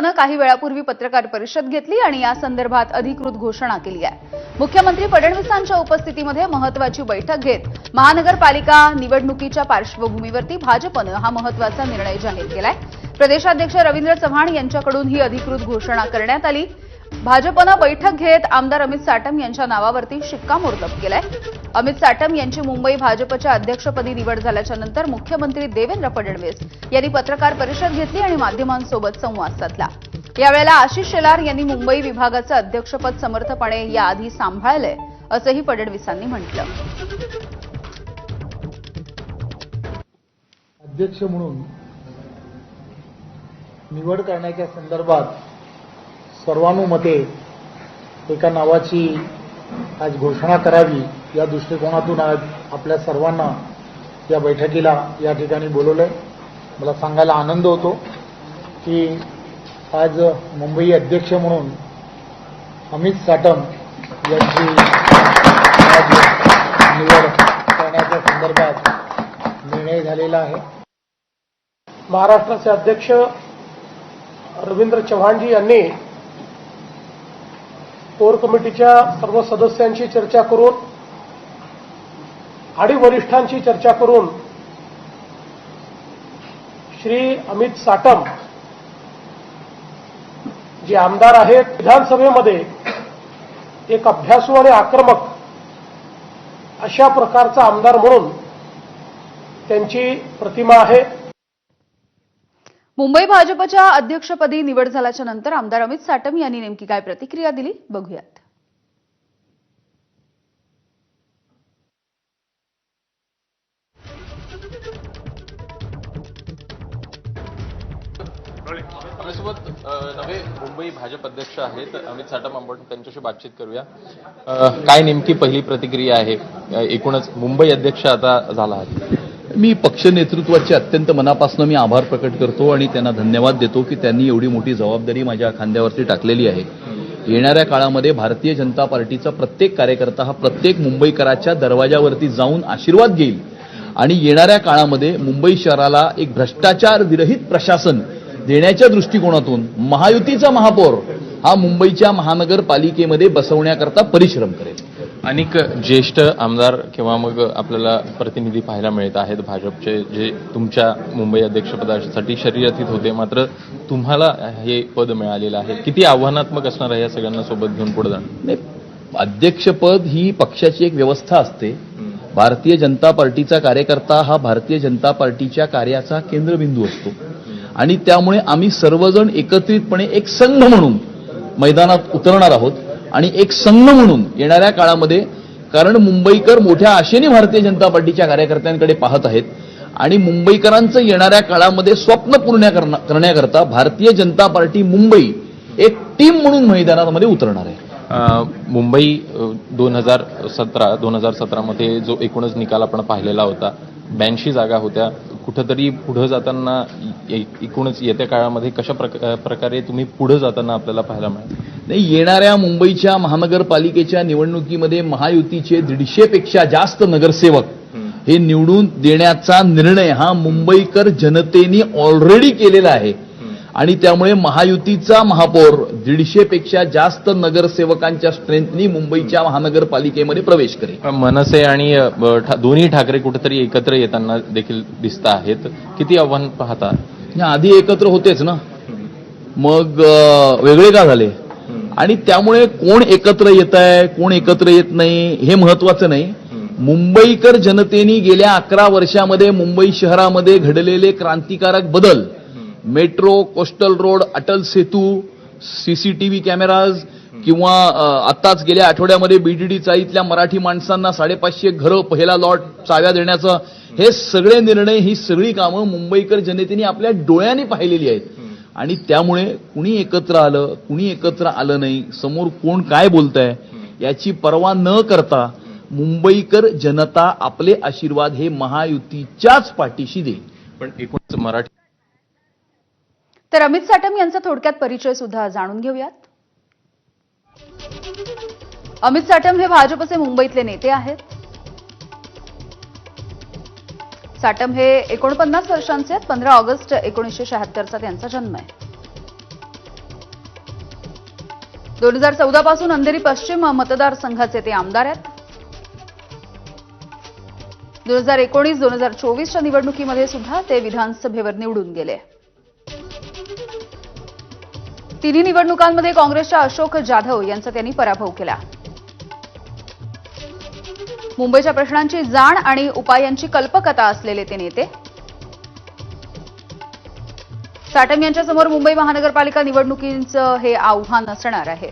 भाजपनं काही वेळापूर्वी पत्रकार परिषद घेतली आणि या संदर्भात अधिकृत घोषणा केली आहे। मुख्यमंत्री फडणवीसांच्या उपस्थितीमध्ये महत्त्वाची बैठक घेत महानगरपालिका निवडणुकीच्या पार्श्वभूमीवरती भाजपनं हा महत्त्वाचा निर्णय जाहीर केलाय। प्रदेशाध्यक्ष रवींद्र चव्हाण यांच्याकडून ही अधिकृत घोषणा करण्यात आली। भाजपनं बैठक घेत आमदार अमित साटम यांच्या नावावरती शिक्कामोर्तब केलाय। अमित साटम यांची मुंबई भाजपच्या अध्यक्षपदी निवड झाल्याच्या नंतर मुख्यमंत्री देवेंद्र फडणवीस यांनी पत्रकार परिषद घेतली आणि माध्यमांसोबत संवाद साधला। यावेळेला आशिष शेलार यांनी मुंबई विभागाचं अध्यक्षपद समर्थपणे याआधी सांभाळलंय असंही फडणवीसांनी म्हटलं। अध्यक्ष म्हणून निवड करण्याच्या संदर्भात सर्वानुमते एका नावाची आज घोषणा करावी या दृष्टिकोनातून आज आपल्या सर्वांना या बैठकीला या ठिकाणी बोलवलंय। मला सांगायला आनंद होतो की आज मुंबई अध्यक्ष म्हणून अमित साटम यांची आज निवड करण्याच्या संदर्भात निर्णय झालेला आहे। महाराष्ट्राचे अध्यक्ष रवींद्र चव्हाणजी यांनी कोर कमिटीच्या सर्व सदस्यांशी चर्चा करून आणि वरिष्ठांशी चर्चा करून श्री अमित साटम जे आमदार आहेत विधानसभेमध्ये एक अभ्यासू आणि आक्रमक अशा प्रकारचा आमदार म्हणून त्यांची प्रतिमा आहे। मुंबई भाजपच्या अध्यक्षपदी निवड झाल्याच्या नंतर आमदार अमित साटम यांनी नेमकी काय प्रतिक्रिया दिली बघूयात। आपल्यासोबत नवे मुंबई भाजप अध्यक्ष आहेत अमित साटम, आपण त्यांच्याशी बातचीत करूया। काय नेमकी पहिली प्रतिक्रिया आहे? एकूणच मुंबई अध्यक्ष आता झाला आहे। मी पक्ष नेतृत्वाचे अत्यंत मनापासून मी आभार प्रकट करतो आणि त्यांना धन्यवाद देतो की त्यांनी एवढी मोठी जबाबदारी माझ्या खांद्यावरती टाकलेली आहे। येणाऱ्या काळामध्ये भारतीय जनता पार्टीचा प्रत्येक कार्यकर्ता हा प्रत्येक मुंबईकराच्या दरवाजावरती जाऊन आशीर्वाद घेईल आणि येणाऱ्या काळामध्ये मुंबई शहराला एक भ्रष्टाचार विरहित प्रशासन देण्याच्या दृष्टिकोनातून महायुतीचा महापौर हा मुंबईच्या महानगरपालिकेमध्ये बसवण्याकरता परिश्रम करेल। अनेक ज्येष्ठ आमदार किंवा मग आपल्याला प्रतिनिधी पाहायला मिळत आहेत भाजपचे, जे तुमच्या मुंबई अध्यक्षपदासाठी शर्यतीत होते, मात्र तुम्हाला हे पद मिळालेलं आहे। किती आव्हानात्मक असणार आहे या सगळ्यांना सोबत घेऊन पुढे जाणं? अध्यक्षपद ही पक्षाची एक व्यवस्था असते। भारतीय जनता पार्टीचा कार्यकर्ता हा भारतीय जनता पार्टीच्या कार्याचा केंद्रबिंदू असतो आणि त्यामुळे आम्ही सर्वजण एकत्रितपणे एक संघ म्हणून मैदानात उतरणार आहोत आणि एक संघ म्हणून येणाऱ्या काळामध्ये, कारण मुंबईकर मोठ्या आशेने भारतीय जनता पार्टीच्या कार्यकर्त्यांकडे पाहत आहेत आणि मुंबईकरांचं येणाऱ्या काळामध्ये स्वप्न पूर्ण करण्याकरता भारतीय जनता पार्टी मुंबई एक टीम म्हणून मैदानामध्ये उतरणार आहे। मुंबई 2017 मध्ये जो एकूणच निकाल आपण पाहिलेला होता, 82 जागा होत्या। कुठेतरी पुढे जाताना एकूणच येत्या काळामध्ये कशा प्रकारे तुम्ही पुढे जाताना आपल्याला पाहायला मिळेल? नाही, येणाऱ्या मुंबईच्या महानगरपालिकेच्या निवडणुकीमध्ये महायुतीचे 150 पेक्षा जास्त नगरसेवक हे निवडून देण्याचा निर्णय हा मुंबईकर जनतेने ऑलरेडी केलेला आहे आणि त्यामुळे महायुतीचा महापौर 150 पेक्षा जास्त नगरसेवकांच्या स्ट्रेंथनी मुंबईच्या महानगरपालिकेमध्ये प्रवेश करेल। मनसे आणि दोन्ही ठाकरे कुठेतरी एकत्र येताना देखील दिसत आहेत। किती आव्हान पाहता? आधी एकत्र होतेच ना, मग वेगळे का झाले? आणि त्यामुळे कोण एकत्र येत आहे कोण एकत्र येत नाही हे महत्वाचं नाही। मुंबईकर जनतेने गेल्या 11 वर्षामध्ये मुंबई शहरामध्ये घडलेले क्रांतिकारक बदल, metro, coastal road, Atal Setu, CCTV cameras किंवा आताच गेल्या आठवड्यामध्ये बीडीडी चाळीतल्या मराठी माणसांना 550 घरं पहिला लॉट चाव्या देण्याचं, हे सगळे निर्णय, ही सगळी कामं मुंबईकर जनतेने आपल्या डोळ्यांनी पाहिलेली आहेत आणि त्यामुळे कुणी एकत्र आलं कुणी एकत्र आलं नाही, समोर कोण काय बोलतंय याची पर्वा न करता मुंबईकर जनता आपले आशीर्वाद हे महायुतीच्याच पाठीशी देईल। पण एकूणच मराठी तर अमित साटम यांचा थोडक्यात परिचय सुद्धा जाणून घेऊयात। अमित साटम हे भाजपचे मुंबईतले नेते आहेत। साटम हे 49 वर्षांचे आहेत। 15 ऑगस्ट 1976 चा त्यांचा जन्म आहे। 2014 पासून अंधेरी पश्चिम मतदारसंघाचे ते आमदार आहेत. 2019-2024च्या निवडणुकीमध्ये सुद्धा ते विधानसभेवर निवडून गेले. तिन्ही निवडणुकांमध्ये काँग्रेसच्या अशोक जाधव यांचा त्यांनी पराभव केला. मुंबईच्या प्रश्नांची जाण आणि उपायांची कल्पकता असलेले ते नेते. साटम यांच्यासमोर मुंबई महानगरपालिका निवडणुकीचं हे आव्हान असणार आहे.